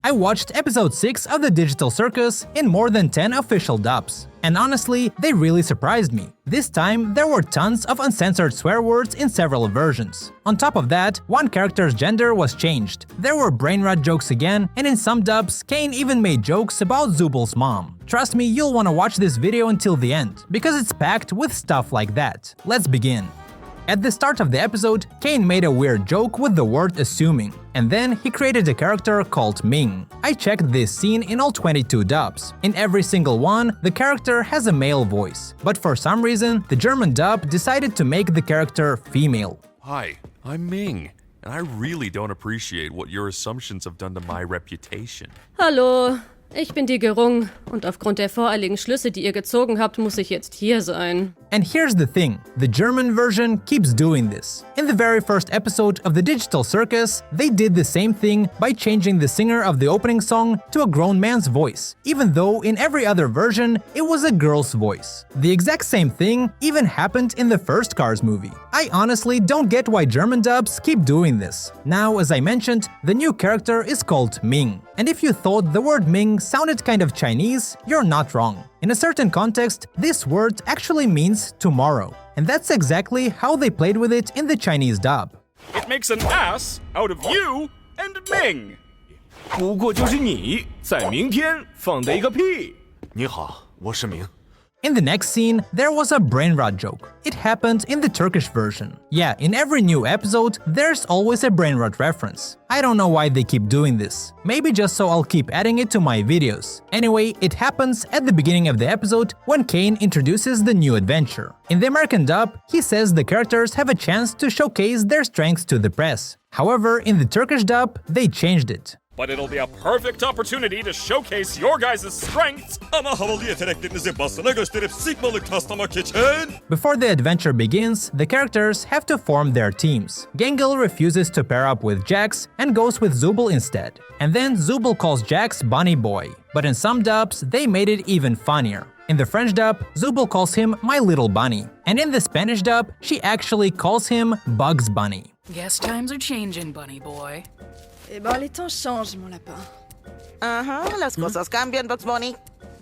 I watched episode 6 of the Digital Circus in more than 10 official dubs. And honestly, they really surprised me. This time, there were tons of uncensored swear words in several versions. On top of that, one character's gender was changed. There were brainrot jokes again, and in some dubs, Caine even made jokes about Zooble's mom. Trust me, you'll want to watch this video until the end, because it's packed with stuff like that. Let's begin. At the start of the episode, Caine made a weird joke with the word assuming, and then he created a character called Ming. I checked this scene in all 22 dubs. In every single one, the character has a male voice, but for some reason, the German dub decided to make the character female. Hi, I'm Ming, and I really don't appreciate what your assumptions have done to my reputation. Hallo, ich bin die Gerung und aufgrund der voreiligen Schlüsse, die ihr gezogen habt, muss ich jetzt hier sein. And here's the thing, the German version keeps doing this. In the very first episode of the Digital Circus, they did the same thing by changing the singer of the opening song to a grown man's voice, even though in every other version it was a girl's voice. The exact same thing even happened in the first Cars movie. I honestly don't get why German dubs keep doing this. Now, as I mentioned, the new character is called Ming. And if you thought the word Ming sounded kind of Chinese, you're not wrong. In a certain context, this word actually means tomorrow. And that's exactly how they played with it in the Chinese dub. It makes an ass out of you and Ming. 不过就是你在明天放的一个屁。你好，我是明。 In the next scene, there was a brainrot joke. It happened in the Turkish version. Yeah, in every new episode, there's always a brainrot reference. I don't know why they keep doing this. Maybe just so I'll keep adding it to my videos. Anyway, it happens at the beginning of the episode when Caine introduces the new adventure. In the American dub, he says the characters have a chance to showcase their strengths to the press. However, in the Turkish dub, they changed it. But it'll be a perfect opportunity to showcase your guys' strengths. Ama havalı yeteneklerinizi basına gösterip sigmalık taslamak için. Before the adventure begins, the characters have to form their teams. Gengel refuses to pair up with Jax and goes with Zooble instead. And then Zooble calls Jax Bunny Boy. But in some dubs, they made it even funnier. In the French dub, Zooble calls him My Little Bunny. And in the Spanish dub, she actually calls him Bugs Bunny. Guess times are changing, Bunny Boy. Eh ben, les temps changent, mon lapin. Las cosas cambian, Bugs Bunny.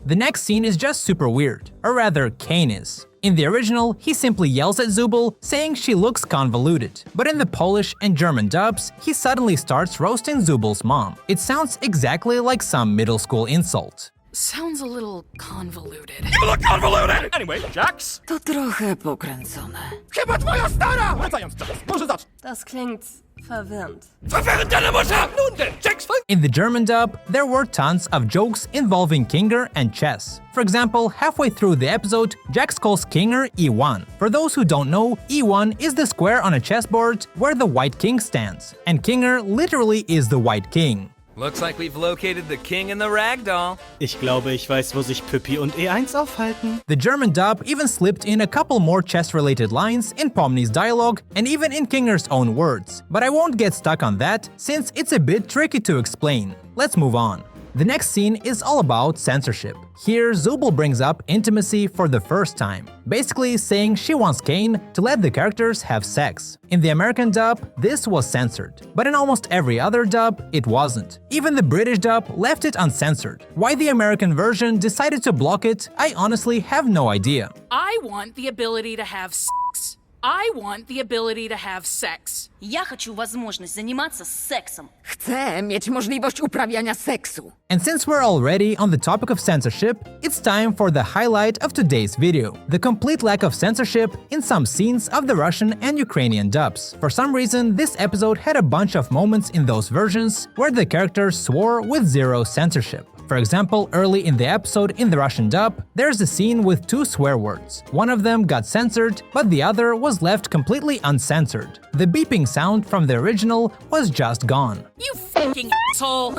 The next scene is just super weird, or rather, Caine is. In the original, he simply yells at Zooble, saying she looks convoluted. But in the Polish and German dubs, he suddenly starts roasting Zooble's mom. It sounds exactly like some middle school insult. Sounds a little convoluted. You look convoluted! Anyway, Jax. To trochę pokręcone. Chyba twoja stara! Wracając, Jax, może zacznij. Das klingt verwirrend. Verwirrend deine Mutter! Nun denn, Jax, In the German dub, there were tons of jokes involving Kinger and chess. For example, halfway through the episode, Jax calls Kinger E1. For those who don't know, E1 is the square on a chessboard where the white king stands, and Kinger literally is the white king. Looks like we've located the king and the ragdoll. Ich glaube, ich weiß, wo sich Püppi und E1 aufhalten. The German dub even slipped in a couple more chess-related lines in Pomni's dialogue and even in Kinger's own words. But I won't get stuck on that, since it's a bit tricky to explain. Let's move on. The next scene is all about censorship. Here, Zooble brings up intimacy for the first time, basically saying she wants Caine to let the characters have sex. In the American dub, this was censored, but in almost every other dub, it wasn't. Even the British dub left it uncensored. Why the American version decided to block it, I honestly have no idea. I want the ability to have sex. I want the ability to have sex. Я хочу возможность заниматься сексом. Chcę mieć możliwość uprawiania seksu. And since we're already on the topic of censorship, it's time for the highlight of today's video, the complete lack of censorship in some scenes of the Russian and Ukrainian dubs. For some reason, this episode had a bunch of moments in those versions where the characters swore with zero censorship. For example, early in the episode in the Russian dub, there's a scene with two swear words. One of them got censored, but the other was left completely uncensored. The beeping sound from the original was just gone. You fucking asshole.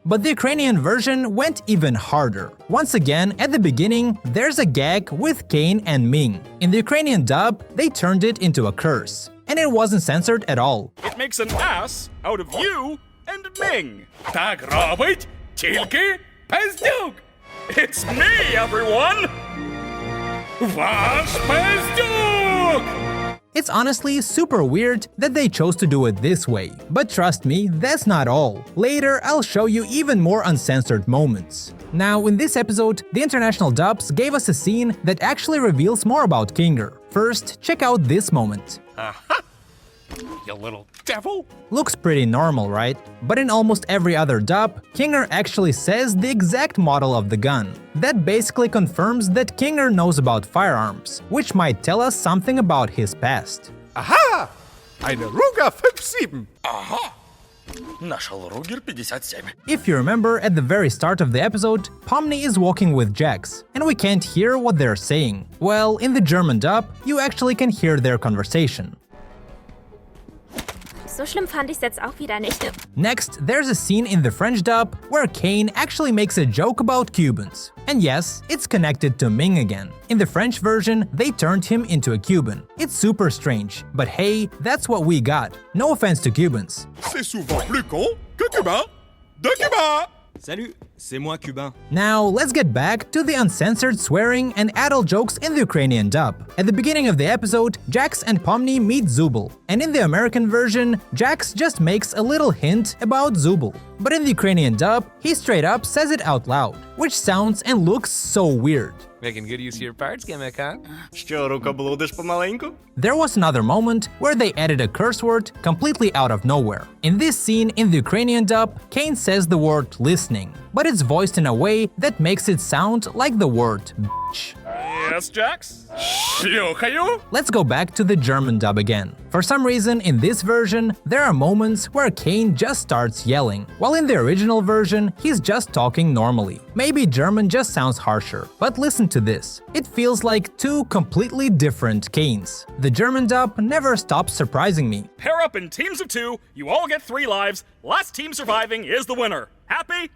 But the Ukrainian version went even harder. Once again, at the beginning, there's a gag with Caine and Ming. In the Ukrainian dub, they turned it into a curse. And it wasn't censored at all. It makes an ass out of you and Ming. Tak robić, тільки пиздюк. It's me, everyone! Wash пиздюк! It's honestly super weird that they chose to do it this way. But trust me, that's not all. Later, I'll show you even more uncensored moments. Now, in this episode, the international dubs gave us a scene that actually reveals more about Kinger. First, check out this moment. Aha! You little devil! Looks pretty normal, right? But in almost every other dub, Kinger actually says the exact model of the gun. That basically confirms that Kinger knows about firearms, which might tell us something about his past. Aha! Eine Ruger 57! Aha! Нашел Ругер 57. If you remember, at the very start of the episode, Pomni is walking with Jax, and we can't hear what they're saying. Well, in the German dub, you actually can hear their conversation. So schlimm fand ich's jetzt auch wieder nicht. Next, there's a scene in the French dub where Caine actually makes a joke about Cubans. And yes, it's connected to Ming again. In the French version, they turned him into a Cuban. It's super strange, but hey, that's what we got. No offense to Cubans. C'est souvent plus con que cubain de Cuba! Salut, c'est moi cubain. Now, let's get back to the uncensored swearing and adult jokes in the Ukrainian dub. At the beginning of the episode, Jax and Pomni meet Zooble, and in the American version, Jax just makes a little hint about Zooble. But in the Ukrainian dub, he straight up says it out loud, which sounds and looks so weird. Making good use of your parts gimmick, huh? Що, рукоблудиш помаленьку? There was another moment where they added a curse word completely out of nowhere. In this scene in the Ukrainian dub, Caine says the word listening, but it's voiced in a way that makes it sound like the word bitch. Yes, Jax? Слухаю. Let's go back to the German dub again. For some reason, in this version, there are moments where Caine just starts yelling, while in the original version, he's just talking normally. Maybe German just sounds harsher, but listen to this. It feels like two completely different Caines. The German dub never stops surprising me. Pair up in teams of 2, you all get 3 lives, last team surviving is the winner. Happy?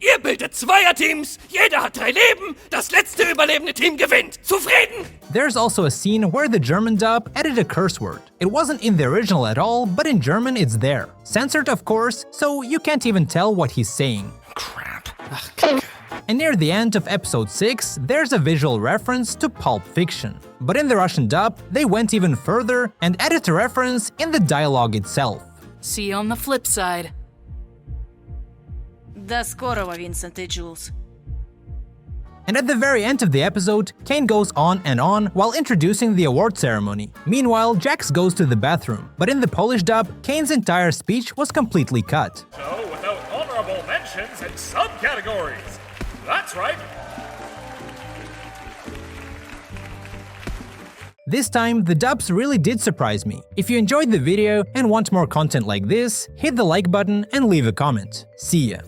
Ihr bildet Zweierteams, jeder hat 3 Leben, das letzte überlebende Team gewinnt. Zufrieden? There's also a scene where the German dub added a curse word. It wasn't in the original at all, but in German it's there. Censored, of course, so you can't even tell what he's saying. Crap. And near the end of episode 6, there's a visual reference to Pulp Fiction. But in the Russian dub, they went even further and added a reference in the dialogue itself. See you on the flip side. До скорого, Vincent и Jules. And at the very end of the episode, Caine goes on and on while introducing the award ceremony. Meanwhile, Jax goes to the bathroom, but in the Polish dub, Caine's entire speech was completely cut. So, without honorable mentions and subcategories. That's right. This time, the dubs really did surprise me. If you enjoyed the video and want more content like this, hit the like button and leave a comment. See ya!